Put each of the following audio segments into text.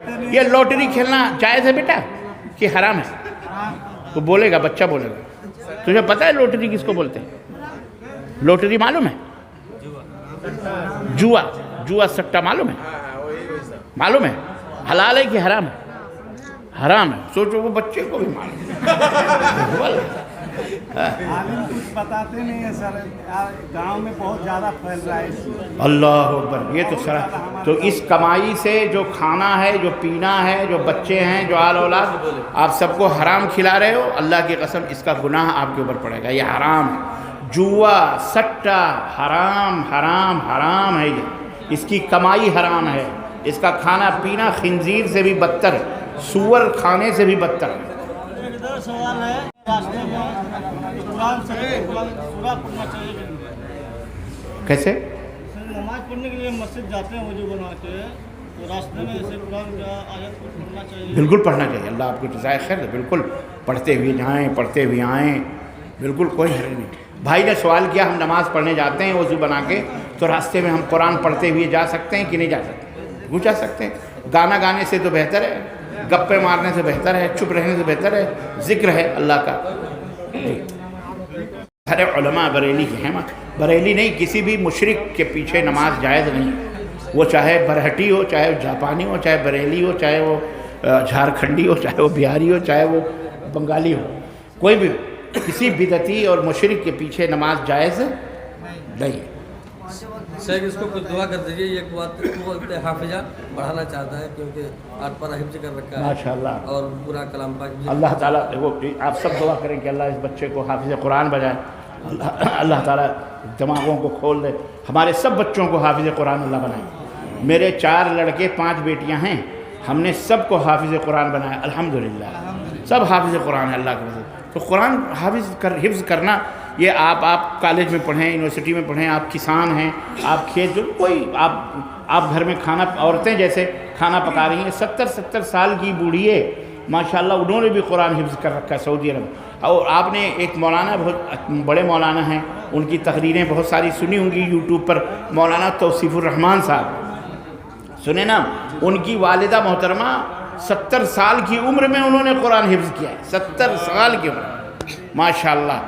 یہ لوٹری کھیلنا جائز ہے بیٹا کہ حرام ہے؟ تو بولے گا، بچہ بولے گا. تجھے پتہ ہے لوٹری کس کو بولتے ہیں؟ لوٹری معلوم ہے؟ جوا سٹا معلوم ہے؟ معلوم ہے؟ حلال ہے کہ حرام ہے؟ حرام ہے. سوچو وہ بچے کو بھی معلوم ہے. عالم کچھ بتاتے نہیں ہیں سر، گاؤں میں بہت زیادہ پھیل رہا ہے. اللہ اکبر. یہ تو سر، تو اس کمائی سے جو کھانا ہے، جو پینا ہے، جو بچے ہیں، جو آل اولاد، آپ سب کو حرام کھلا رہے ہو. اللہ کی قسم اس کا گناہ آپ کے اوپر پڑے گا. یہ حرام ہے. جوا سٹا حرام حرام حرام ہے. یہ اس کی کمائی حرام ہے. اس کا کھانا پینا خنزیر سے بھی بدتر ہے، سور کھانے سے بھی بدتر ہے. سوال ہے، راستے میں قرآن سے سورہ پڑھنا چاہیے؟ کیسے؟ نماز پڑھنے کے لیے مسجد جاتے ہیں وضو بنا کے، تو راستے میں ایسے قرآن کا آیت کو پڑھنا چاہیے؟ بالکل پڑھنا چاہیے. اللہ آپ کو جزائے خیر دے. بالکل پڑھتے ہوئے جائیں، پڑھتے ہوئے آئیں، بالکل کوئی حرج نہیں. بھائی نے سوال کیا ہم نماز پڑھنے جاتے ہیں وضو بنا کے، تو راستے میں ہم قرآن پڑھتے ہوئے جا سکتے ہیں کہ نہیں جا سکتے؟ وہ جا سکتے ہیں. گانا گانے سے تو بہتر ہے، گپے مارنے سے بہتر ہے، چپ رہنے سے بہتر ہے. ذکر ہے اللہ کا. سارے علماء بریلی کے ہیں. بریلی نہیں، کسی بھی مشرک کے پیچھے نماز جائز نہیں. وہ چاہے برہٹی ہو، چاہے جاپانی ہو، چاہے بریلی ہو، چاہے وہ جھارکھنڈی ہو، چاہے وہ بہاری ہو، چاہے وہ بنگالی ہو، کوئی بھی کسی بدعتی اور مشرک کے پیچھے نماز جائز نہیں. شیخ اس کو کچھ دعا کر دیجیے. ایک بات وہ حافظہ بڑھانا چاہتا ہے کیونکہ آٹھ پارہ حفظ کر رکھا ہے ماشاءاللہ. اور پورا کلام پاک بھی. اللہ تعالیٰ آپ سب دعا کریں کہ اللہ اس بچے کو حافظ قرآن بنائے. اللہ تعالیٰ دماغوں کو کھول دے. ہمارے سب بچوں کو حافظ قرآن اللہ بنائے. میرے 4 لڑکے 5 بیٹیاں ہیں، ہم نے سب کو حافظ قرآن بنایا الحمدللہ. سب حافظ قرآن ہے اللہ کے وجہ سے. تو قرآن حفظ کرنا یہ آپ کالج میں پڑھیں، یونیورسٹی میں پڑھیں، آپ کسان ہیں، آپ کھیت جو کوئی آپ گھر میں کھانا، عورتیں جیسے کھانا پکا رہی ہیں، 70 سال کی بوڑھی ہے ماشاءاللہ، انہوں نے بھی قرآن حفظ کر رکھا ہے سعودی عرب. اور آپ نے ایک مولانا، بہت بڑے مولانا ہیں، ان کی تقریریں بہت ساری سنی ہوں گی یوٹیوب پر، مولانا توصیف الرحمان صاحب سنے نا. ان کی والدہ محترمہ 70 سال کی عمر میں انہوں نے قرآن حفظ کیا ہے. 70 سال کی عمر ماشاءاللہ.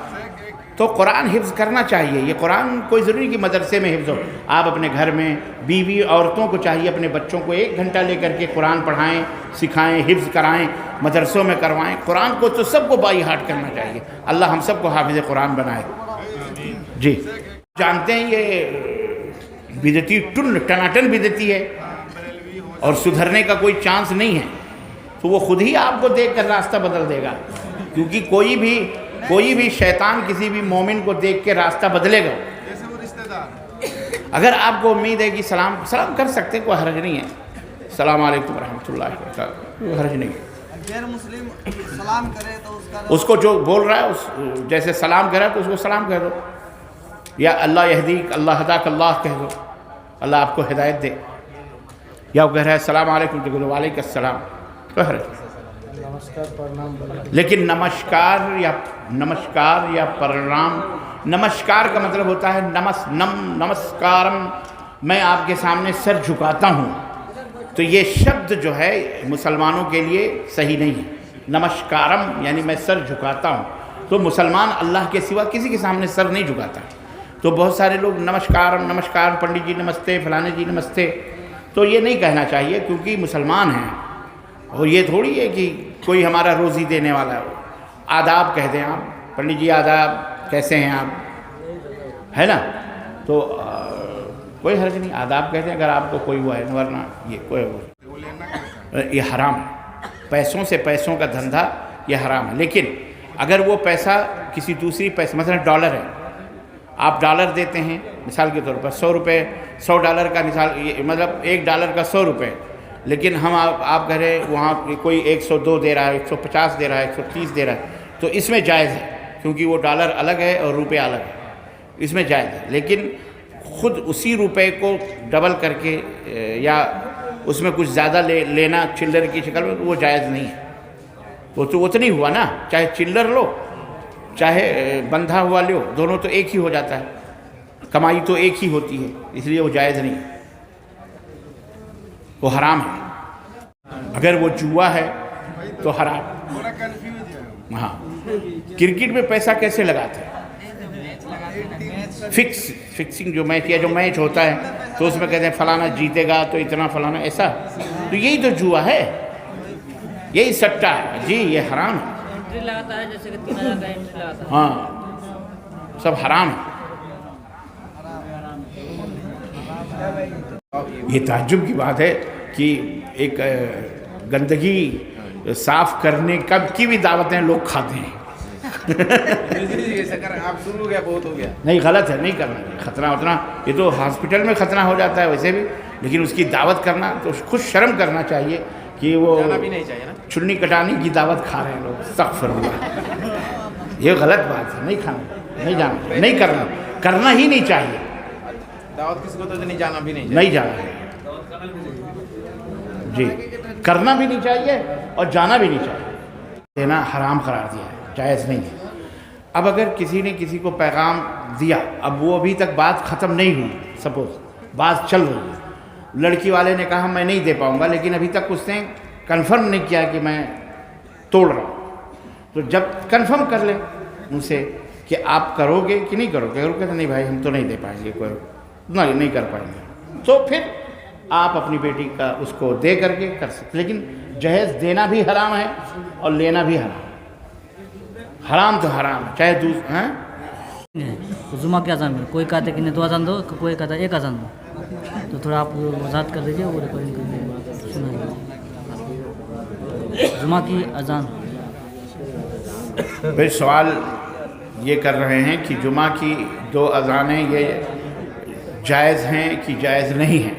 تو قرآن حفظ کرنا چاہیے. یہ قرآن کوئی ضروری کہ مدرسے میں حفظ ہو. آپ اپنے گھر میں بیوی عورتوں کو چاہیے اپنے بچوں کو 1 گھنٹہ لے کر کے قرآن پڑھائیں، سکھائیں، حفظ کرائیں، مدرسوں میں کروائیں. قرآن کو تو سب کو بائی ہارٹ کرنا چاہیے. اللہ ہم سب کو حافظ قرآن بنائے. جی جانتے ہیں یہ بدعتی ٹناٹن بدعتی ہے اور سدھرنے کا کوئی چانس نہیں ہے. تو وہ خود ہی آپ کو دیکھ کر راستہ بدل دے گا، کیونکہ کوئی بھی شیطان کسی بھی مومن کو دیکھ کے راستہ بدلے گا. اگر آپ کو امید ہے کہ سلام کر سکتے ہیں، کوئی حرج نہیں ہے. السلام علیکم ورحمۃ اللہ وبرکاتہ، کوئی حرج نہیں ہے. غیر مسلم سلام کرے تو اس کو جو بول رہا ہے جیسے سلام کرے تو اس کو سلام کہہ دو، یا اللہ یہدیک، اللہ ہداک اللہ کہہ دو، اللہ آپ کو ہدایت دے. یا وہ کہہ رہا ہے السلام علیکم تو کہہ دو وعلیکم السلام، کوئی حرج نہیں. لیکن نمسکار یا پرنام، نمسکار کا مطلب ہوتا ہے نمسکارم، میں آپ کے سامنے سر جھکاتا ہوں. تو یہ شبد جو ہے مسلمانوں کے لیے صحیح نہیں ہے. نمسکارم یعنی میں سر جھکاتا ہوں. تو مسلمان اللہ کے سوا کسی کے سامنے سر نہیں جھکاتا. تو بہت سارے لوگ نمسکارم، نمسکار پنڈت جی نمستے، فلانے جی نمستے. تو یہ نہیں کہنا چاہیے کیونکہ مسلمان ہیں، اور یہ تھوڑی ہے کہ کوئی ہمارا روزی دینے والا ہے. آداب کہہ دیں آپ، پنڈت جی آداب، کیسے ہیں آپ، ہے نا. تو کوئی حرج نہیں، آداب کہتے ہیں اگر آپ کو کوئی وہ ہے، ورنہ یہ حرام ہے. پیسوں کا دھندہ یہ حرام ہے. لیکن اگر وہ پیسہ کسی دوسری پیسے، مثلا ڈالر ہے، آپ ڈالر دیتے ہیں مثال کے طور پر 100 روپے، 100 ڈالر کا مثال، مطلب 1 ڈالر کا 100 روپے. لیکن ہم آپ کہہ رہے وہاں کوئی 102 دے رہا ہے، 150 دے رہا ہے، 130 دے رہا ہے، تو اس میں جائز ہے کیونکہ وہ ڈالر الگ ہے اور روپے الگ ہے، اس میں جائز ہے. لیکن خود اسی روپے کو ڈبل کر کے یا اس میں کچھ زیادہ لینا چلر کی شکل میں، وہ جائز نہیں ہے. وہ تو اتنی ہوا نا، چاہے چلر لو چاہے بندھا ہوا لو، دونوں تو ایک ہی ہو جاتا ہے، کمائی تو ایک ہی ہوتی ہے، اس لیے وہ جائز نہیں ہے، وہ حرام ہے. اگر وہ جوا ہے تو حرام. ہاں کرکٹ میں پیسہ کیسے لگاتے ہیں؟ فکسنگ جو میچ ہوتا ہے تو اس میں کہتے ہیں فلانا جیتے گا تو اتنا فلانا، ایسا تو یہی تو جوا ہے، یہی سٹا ہے جی، یہ حرام ہے. انٹری لگاتا ہے جیسے کہ 3000 کا انٹری لگاتا ہے. ہاں سب حرام ہے. یہ تعجب کی بات ہے کہ ایک گندگی صاف کرنے کی بھی دعوتیں لوگ کھاتے ہیں. آپ شروع ہو گیا، بہت ہو گیا. نہیں، غلط ہے، نہیں کرنا. خطرہ اتنا، یہ تو ہاسپٹل میں خطرہ ہو جاتا ہے ویسے بھی، لیکن اس کی دعوت کرنا تو خود شرم کرنا چاہیے کہ وہ جانا بھی نہیں چاہیے نا. چنی کٹانے کی دعوت کھا رہے ہیں لوگ. استغفر اللہ، یہ غلط بات ہے. نہیں کھانا، نہیں جانا، نہیں کرنا، کرنا ہی نہیں چاہیے. دعوت کسی کو تو نہیں جانا بھی نہیں چاہیے. نہیں جانا ہے جی، کرنا بھی نہیں چاہیے اور جانا بھی نہیں چاہیے. دینا حرام قرار دیا ہے، جائز نہیں ہے. اب اگر کسی نے کسی کو پیغام دیا، اب وہ ابھی تک بات ختم نہیں ہوئی، سپوز بات چل رہی ہے، لڑکی والے نے کہا میں نہیں دے پاؤں گا، لیکن ابھی تک اس نے کنفرم نہیں کیا کہ میں توڑ رہا ہوں، تو جب کنفرم کر لیں ان سے کہ آپ کرو گے کہ نہیں کرو گے، اگر کہتے نہیں بھائی ہم تو نہیں دے پائیں گے، کوئی نہیں کر پائیں گے، تو پھر آپ اپنی بیٹی کا اس کو دے کر کے کر سکتے. لیکن جہیز دینا بھی حرام ہے اور لینا بھی حرام. حرام تو حرام ہے، چاہے جمعہ کے اذان میں کوئی کہتا ہے کہ 2 اذان دو، کوئی کہتا ہے 1 اذان دو، تو تھوڑا آپ وضاحت کر دیجیے، وہ ریکارڈنگ کر لیجیے، سنا جمعہ کی اذان. پھر سوال یہ کر رہے ہیں کہ جمعہ کی 2 اذانیں یہ جائز ہیں کہ جائز نہیں ہیں.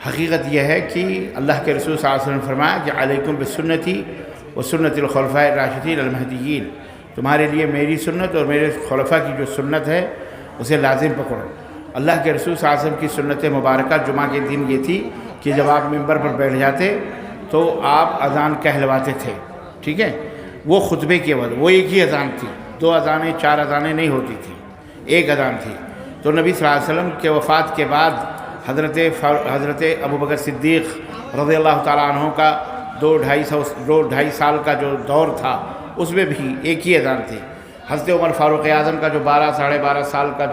حقیقت یہ ہے کہ اللہ کے رسول صلی اللہ علیہ وسلم نے فرمایا کہ علیکم بسنتی و سنت الخلفاء الراشدین المہدیین، تمہارے لیے میری سنت اور میرے خلفاء کی جو سنت ہے اسے لازم پکڑو. اللہ کے رسول صلی اللہ علیہ وسلم کی سنت مبارکہ جمعہ کے دن یہ تھی کہ جب آپ ممبر پر بیٹھ جاتے تو آپ اذان کہلواتے تھے. ٹھیک ہے، وہ خطبے کے وقت وہ ایک ہی اذان تھی، 2 اذانیں 4 اذانیں نہیں ہوتی تھیں، ایک اذان تھی. تو نبی صلی اللہ علیہ وسلم کے وفات کے بعد حضرت ابوبکر صدیق رضی اللہ تعالیٰ عنہ کا 2-2.5 سال کا جو دور تھا اس میں بھی ایک ہی اذان تھی. حضرت عمر فاروق اعظم کا جو 12-12.5 سال کا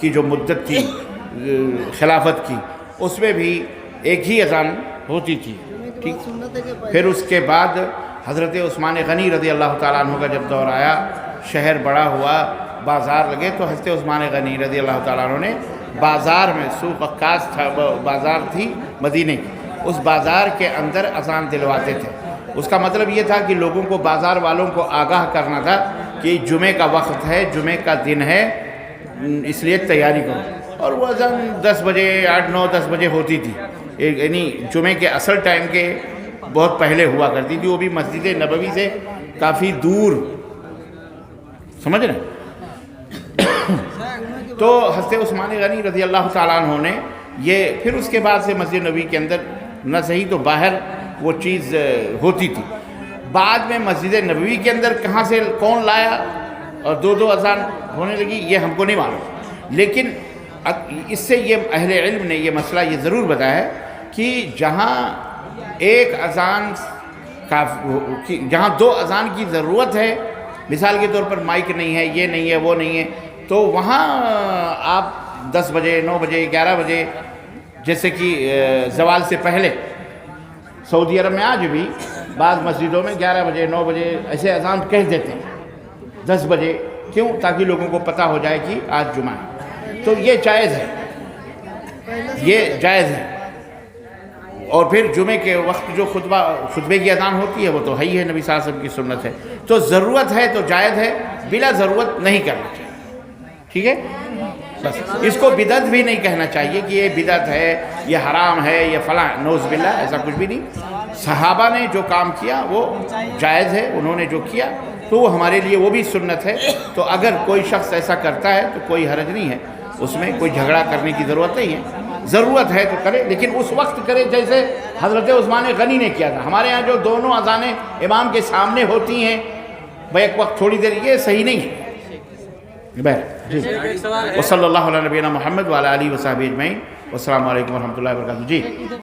جو مدت تھی خلافت کی، اس میں بھی ایک ہی اذان ہوتی تھی. ٹھیک، پھر اس کے بعد حضرت عثمان غنی رضی اللہ تعالیٰ عنہ کا جب دور آیا، شہر بڑا ہوا، بازار لگے، تو حضرت عثمان غنی رضی اللہ تعالیٰ عنہ نے بازار میں، سوق عکاظ تھا، بازار تھی مدینے کی، اس بازار کے اندر اذان دلواتے تھے. اس کا مطلب یہ تھا کہ لوگوں کو، بازار والوں کو آگاہ کرنا تھا کہ جمعے کا وقت ہے، جمعے کا دن ہے، اس لیے تیاری کرو. اور وہ اذان 10 بجے 8-9-10 بجے ہوتی تھی، یعنی جمعے کے اصل ٹائم کے بہت پہلے ہوا کرتی تھی، وہ بھی مسجد نبوی سے کافی دور، سمجھ رہے ہیں. تو حضرت عثمان غنی رضی اللہ تعالیٰ عنہ نے یہ، پھر اس کے بعد سے مسجد نبوی کے اندر نہ صحیح تو باہر وہ چیز ہوتی تھی. بعد میں مسجد نبوی کے اندر کہاں سے کون لایا اور 2 اذان ہونے لگی یہ ہم کو نہیں معلوم، لیکن اس سے یہ اہل علم نے یہ مسئلہ یہ ضرور بتایا ہے کہ جہاں ایک اذان جہاں 2 اذان کی ضرورت ہے، مثال کے طور پر مائک نہیں ہے، یہ نہیں ہے، وہ نہیں ہے، تو وہاں آپ 10 بجے 9 بجے 11 بجے، جیسے کہ زوال سے پہلے سعودی عرب میں آج بھی بعض مسجدوں میں 11 بجے 9 بجے ایسے اذان کہہ دیتے ہیں، 10 بجے، کیوں؟ تاکہ لوگوں کو پتہ ہو جائے کہ آج جمعہ ہے. تو یہ جائز ہے، یہ جائز ہے. اور پھر جمعے کے وقت جو خطبے کی اذان ہوتی ہے وہ تو ہے ہی ہے، نبی صلی اللہ علیہ وسلم کی سنت ہے. تو ضرورت ہے تو جائز ہے، بلا ضرورت نہیں کرنا چاہیے. ٹھیک ہے، بس اس کو بدعت بھی نہیں کہنا چاہیے کہ یہ بدعت ہے، یہ حرام ہے، یہ فلاں، نعوذ باللہ، ایسا کچھ بھی نہیں. صحابہ نے جو کام کیا وہ جائز ہے، انہوں نے جو کیا تو وہ ہمارے لیے وہ بھی سنت ہے. تو اگر کوئی شخص ایسا کرتا ہے تو کوئی حرج نہیں ہے، اس میں کوئی جھگڑا کرنے کی ضرورت نہیں ہے. ضرورت ہے تو کرے، لیکن اس وقت کرے جیسے حضرت عثمان غنی نے کیا تھا. ہمارے ہاں جو دونوں اذانیں امام کے سامنے ہوتی ہیں بیک وقت تھوڑی دیر، یہ صحیح نہیں ہے. جی، وصلی اللہ علیہ نبینا محمد وعلی آلہ وصحبہ اجمعین. والسلام علیکم ورحمۃ اللہ وبرکاتہ. جی.